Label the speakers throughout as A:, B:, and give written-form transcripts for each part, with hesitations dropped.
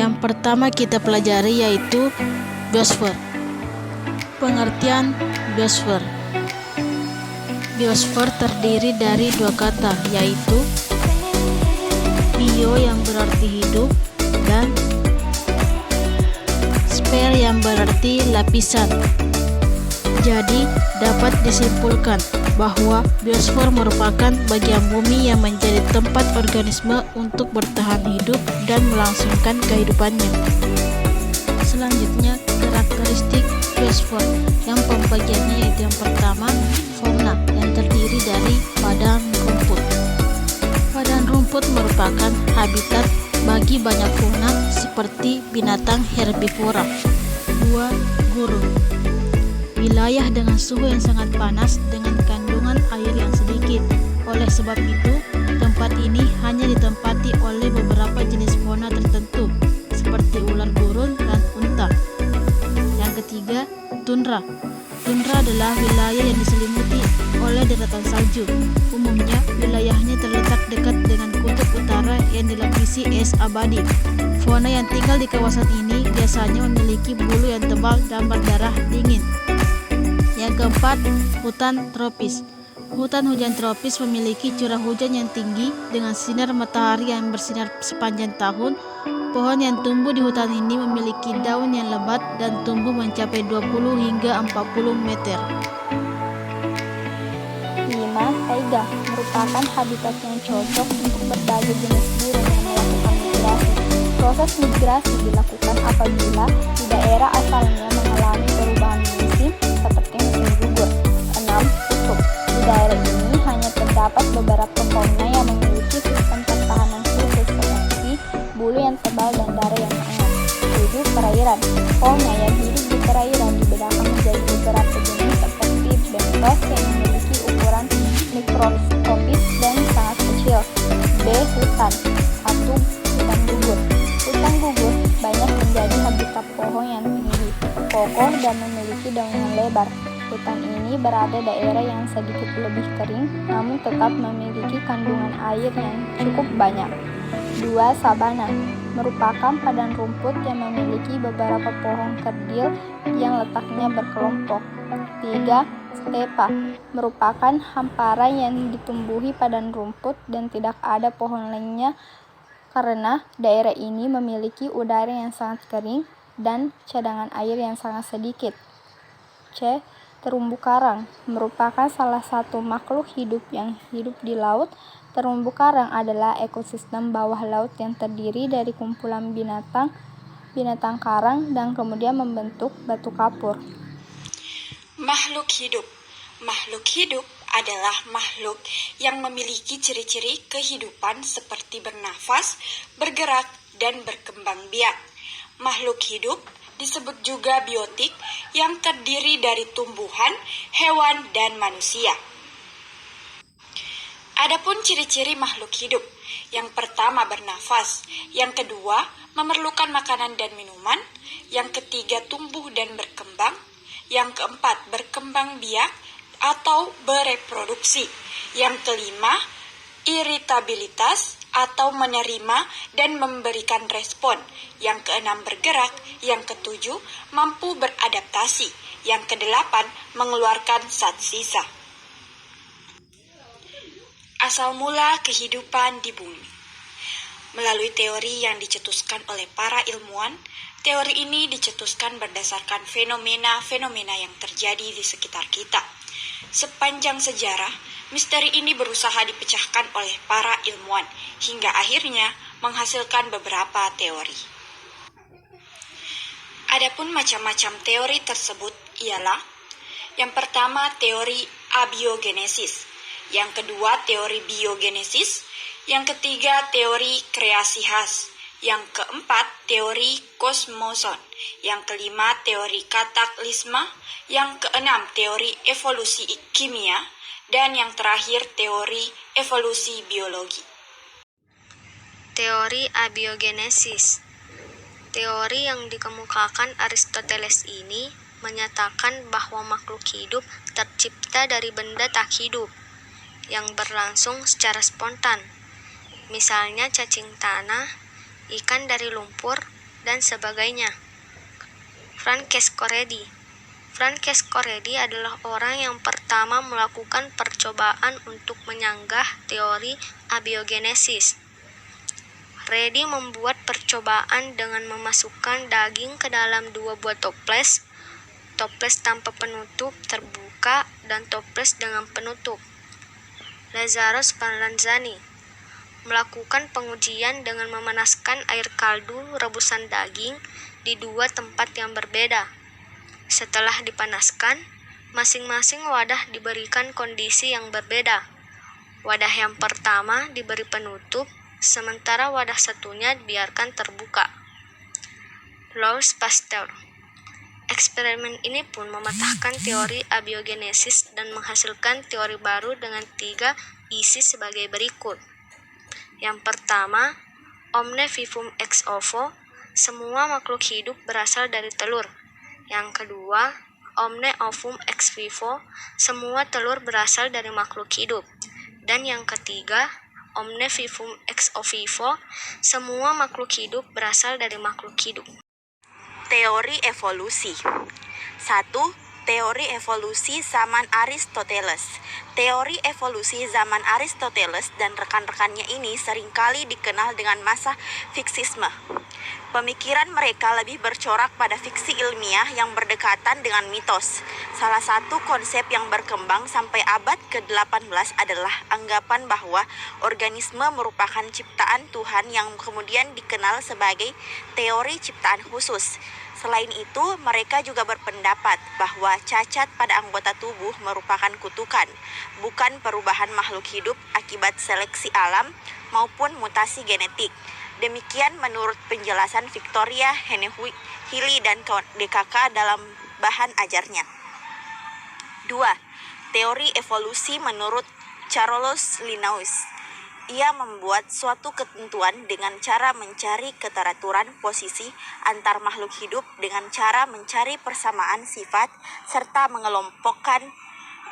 A: Yang pertama kita pelajari yaitu biosfer. Pengertian biosfer. Biosfer terdiri dari dua kata, yaitu bio yang berarti hidup dan sfer yang berarti lapisan. Jadi dapat disimpulkan bahwa biosfer merupakan bagian bumi yang menjadi tempat organisme untuk bertahan hidup dan melangsungkan kehidupannya. Selanjutnya, karakteristik biosfer. Yang pembagiannya yaitu yang pertama, fauna yang terdiri dari padang rumput. Padang rumput merupakan habitat bagi banyak fauna seperti binatang herbivora. 2. Gurun. Wilayah dengan suhu yang sangat panas dengan kandungan air yang sedikit. Oleh sebab itu, tempat ini hanya ditempati oleh beberapa jenis fauna tertentu, seperti ular gurun dan unta. Yang ketiga, tundra. Tundra adalah wilayah yang diselimuti oleh daratan salju. Umumnya, wilayahnya terletak dekat dengan kutub utara yang dilapisi es abadi. Fauna yang tinggal di kawasan ini biasanya memiliki bulu yang tebal dan berdarah dingin. Yang keempat, hutan tropis. Hutan hujan tropis memiliki curah hujan yang tinggi dengan sinar matahari yang bersinar sepanjang tahun. Pohon yang tumbuh di hutan ini memiliki daun yang lebat dan tumbuh mencapai 20 hingga 40 meter.
B: 5. Taiga merupakan habitat yang cocok untuk berbagai jenis burung yang melakukan migrasi. Proses migrasi dilakukan apabila di daerah asalnya mengalami perubahan musim seperti musim gugur. 6. Kutub. Di daerah ini hanya terdapat beberapa fauna yang memiliki sistem pertahanan khusus seperti bulu yang tebal dan darah yang hangat. 7. Perairan. Fauna yang hidup di perairan dibedakan menjadi beberapa jenis seperti bentos yang memiliki ukuran mikroskopis dan sangat kecil. B. Hutan. 1. Hutan gugur. Hutan gugur banyak menjadi habitat pohon yang tinggi, kokoh dan memiliki daun yang lebar. Hutan ini berada daerah yang sedikit lebih kering, namun tetap memiliki kandungan air yang cukup banyak. 2. Sabana merupakan padang rumput yang memiliki beberapa pohon kerdil yang letaknya berkelompok. 3. Stepa merupakan hamparan yang ditumbuhi padang rumput dan tidak ada pohon lainnya karena daerah ini memiliki udara yang sangat kering dan cadangan air yang sangat sedikit. C. Terumbu karang merupakan salah satu makhluk hidup yang hidup di laut. Terumbu karang adalah ekosistem bawah laut yang terdiri dari kumpulan binatang karang dan kemudian membentuk batu kapur.
C: Makhluk hidup. Makhluk hidup adalah makhluk yang memiliki ciri-ciri kehidupan seperti bernafas, bergerak, dan berkembang biak. Makhluk hidup disebut juga biotik yang terdiri dari tumbuhan, hewan, dan manusia. Adapun ciri-ciri makhluk hidup, yang pertama bernafas, yang kedua memerlukan makanan dan minuman, yang ketiga tumbuh dan berkembang, yang keempat berkembang biak atau bereproduksi, yang kelima iritabilitas atau menerima dan memberikan respon, yang keenam bergerak, yang ketujuh mampu beradaptasi, yang kedelapan mengeluarkan zat sisa. Asal mula kehidupan di bumi. Melalui teori yang dicetuskan oleh para ilmuwan, teori ini dicetuskan berdasarkan fenomena-fenomena yang terjadi di sekitar kita. Sepanjang sejarah, misteri ini berusaha dipecahkan oleh para ilmuwan, hingga akhirnya menghasilkan beberapa teori. Adapun macam-macam teori tersebut ialah: yang pertama, teori abiogenesis; yang kedua, teori biogenesis; yang ketiga, teori kreasi khas; yang keempat, teori kosmoson; yang kelima, teori kataklisma; yang keenam, teori evolusi kimia; dan yang terakhir, teori evolusi biologi.
D: Teori abiogenesis. Teori yang dikemukakan Aristoteles ini menyatakan bahwa makhluk hidup tercipta dari benda tak hidup yang berlangsung secara spontan. Misalnya cacing tanah, ikan dari lumpur, dan sebagainya. Francesco Redi. Francesco Redi adalah orang yang pertama melakukan percobaan untuk menyanggah teori abiogenesis. Redi membuat percobaan dengan memasukkan daging ke dalam 2 buah toples tanpa penutup terbuka dan toples dengan penutup. Lazzaro Spallanzani melakukan pengujian dengan memanaskan air kaldu rebusan daging di 2 tempat yang berbeda. Setelah dipanaskan, masing-masing wadah diberikan kondisi yang berbeda. Wadah yang pertama diberi penutup, sementara wadah satunya dibiarkan terbuka. Louis Pasteur. Eksperimen ini pun mematahkan teori abiogenesis dan menghasilkan teori baru dengan 3 isi sebagai berikut. Yang pertama, omne vivum ex ovo, semua makhluk hidup berasal dari telur. Yang kedua, omne ovum ex vivo, semua telur berasal dari makhluk hidup. Dan yang ketiga, omne vivum ex ovivo, semua makhluk hidup berasal dari makhluk hidup.
C: Teori evolusi. 1. Teori evolusi zaman Aristoteles. Teori evolusi zaman Aristoteles dan rekan-rekannya ini seringkali dikenal dengan masa fiksisme. Pemikiran mereka lebih bercorak pada fiksi ilmiah yang berdekatan dengan mitos. Salah satu konsep yang berkembang sampai abad ke-18 adalah anggapan bahwa organisme merupakan ciptaan Tuhan yang kemudian dikenal sebagai teori ciptaan khusus. Selain itu, mereka juga berpendapat bahwa cacat pada anggota tubuh merupakan kutukan, bukan perubahan makhluk hidup akibat seleksi alam maupun mutasi genetik. Demikian menurut penjelasan Victoria Healy dan DKK dalam bahan ajarnya. 2. Teori evolusi menurut Carolus Linnaeus. Ia membuat suatu ketentuan dengan cara mencari keteraturan posisi antar makhluk hidup dengan cara mencari persamaan sifat serta mengelompokkan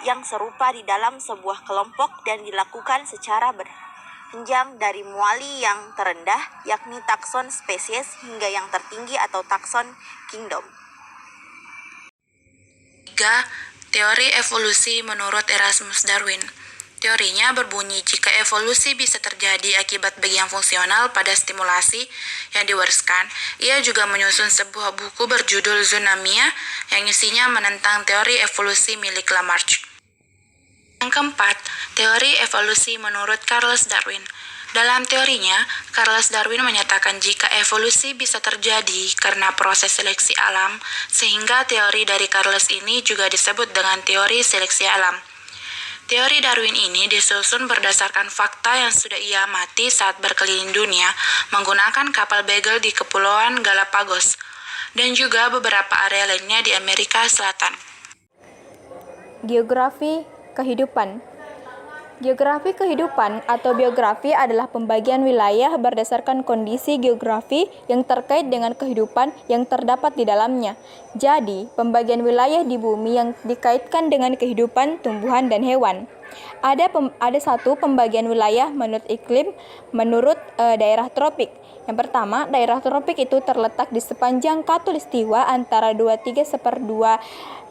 C: yang serupa di dalam sebuah kelompok dan dilakukan secara berjenjang dari muali yang terendah yakni takson spesies hingga yang tertinggi atau takson kingdom. 3. Teori evolusi menurut Erasmus Darwin. Teorinya berbunyi jika evolusi bisa terjadi akibat bagian fungsional pada stimulasi yang diwariskan. Ia juga menyusun sebuah buku berjudul Zoonamia yang isinya menentang teori evolusi milik Lamarck. Yang keempat, teori evolusi menurut Charles Darwin. Dalam teorinya, Charles Darwin menyatakan jika evolusi bisa terjadi karena proses seleksi alam, sehingga teori dari Charles ini juga disebut dengan teori seleksi alam. Teori Darwin ini disusun berdasarkan fakta yang sudah ia amati saat berkeliling dunia menggunakan kapal Beagle di Kepulauan Galapagos dan juga beberapa area lainnya di Amerika Selatan.
B: Geografi kehidupan. Geografi kehidupan atau biografi adalah pembagian wilayah berdasarkan kondisi geografi yang terkait dengan kehidupan yang terdapat di dalamnya. Jadi, pembagian wilayah di bumi yang dikaitkan dengan kehidupan tumbuhan dan hewan. Ada satu pembagian wilayah menurut iklim, menurut daerah tropik. Yang pertama, daerah tropik itu terletak di sepanjang khatulistiwa antara 23/2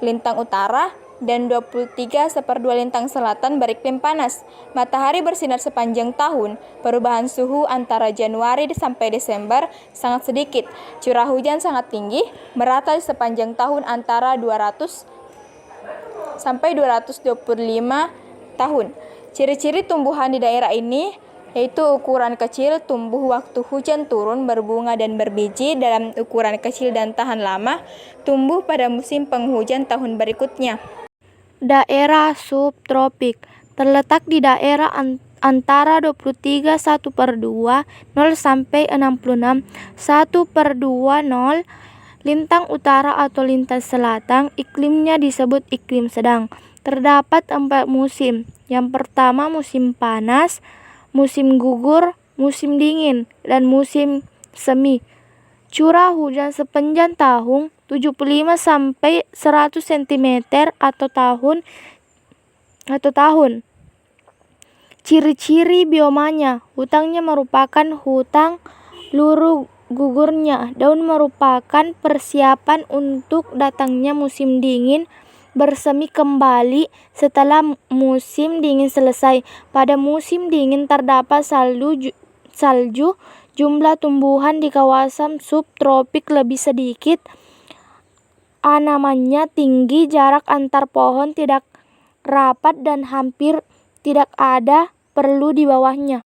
B: lintang utara dan 23/2 lintang selatan beriklim panas. Matahari bersinar sepanjang tahun. Perubahan suhu antara Januari sampai Desember sangat sedikit. Curah hujan sangat tinggi, merata di sepanjang tahun antara 200 sampai 225 tahun. Ciri-ciri tumbuhan di daerah ini yaitu ukuran kecil, tumbuh waktu hujan turun, berbunga dan berbiji dalam ukuran kecil dan tahan lama, tumbuh pada musim penghujan tahun berikutnya.
E: Daerah subtropik terletak di daerah antara 23/1/2 0 sampai 66 1/20 lintang utara atau lintang selatan. Iklimnya disebut iklim sedang. Terdapat 4 musim. Yang pertama musim panas, musim gugur, musim dingin, dan musim semi. Curah hujan sepanjang tahun 75 sampai 100 cm atau tahun. Ciri-ciri biomanya, hutannya merupakan hutan luruh gugurnya daun merupakan persiapan untuk datangnya musim dingin bersemi kembali setelah musim dingin selesai. Pada musim dingin terdapat salju, jumlah tumbuhan di kawasan subtropik lebih sedikit, anamanya tinggi, jarak antar pohon tidak rapat dan hampir tidak ada perlu di bawahnya.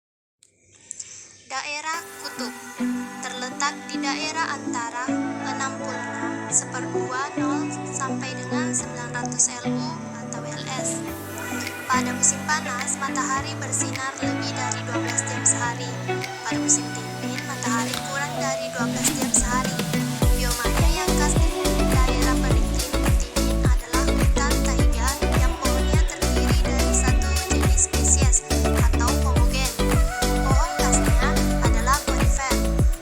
D: Daerah kutub terletak di daerah antara 66/2 sampai dengan 900 LU atau LS. Pada musim panas, matahari bersinar lebih dari 12 jam sehari. Pada musim dingin, matahari kurang dari 12 jam sehari. Biomanya yang khas di daerah beriklim dingin adalah hutan taiga yang pohonnya terdiri dari satu jenis spesies atau homogen. Pohon khasnya adalah konifer.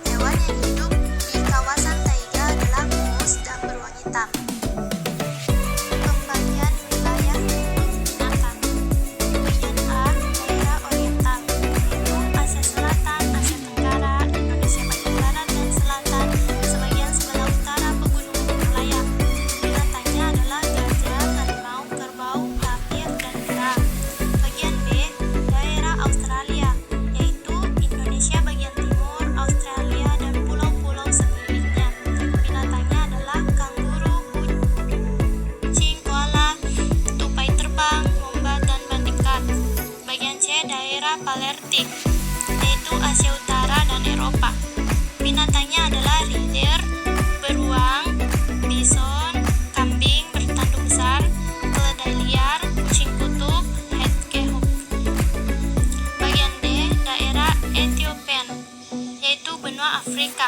D: Hewan yang hidup di kawasan taiga adalah mus dan beruang hitam. Pembagian wilayah binatang. Bagian A, daerah oriental, yaitu Asia Selatan, Asia Tenggara, Indonesia bagian barat dan selatan, sebagian sebelah utara pegunungan Himalaya. Binatangnya adalah gajah, harimau, kerbau, tapir, dan kera. Bagian B, daerah Australia, yaitu Indonesia bagian timur, Australia, dan pulau-pulau sekelilingnya. Binatangnya adalah kanguru, kucing, koala, tupai terbang, wombat, dan bandikat. Bagian C, daerah Palearktik, yaitu Asia Utara dan Eropa. Binatangnya adalah reindeer, beruang, bison, kambing bertanduk besar, keledai liar, kucing kutub, hedgehog. Bagian D, daerah Ethiopian, yaitu benua Afrika.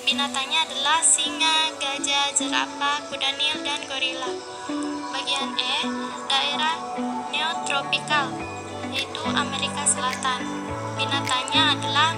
D: Binatangnya adalah singa, gajah, jerapah, kuda nil, dan gorila. Bagian E, daerah neotropikal, yaitu Amerika Selatan. Binatangnya adalah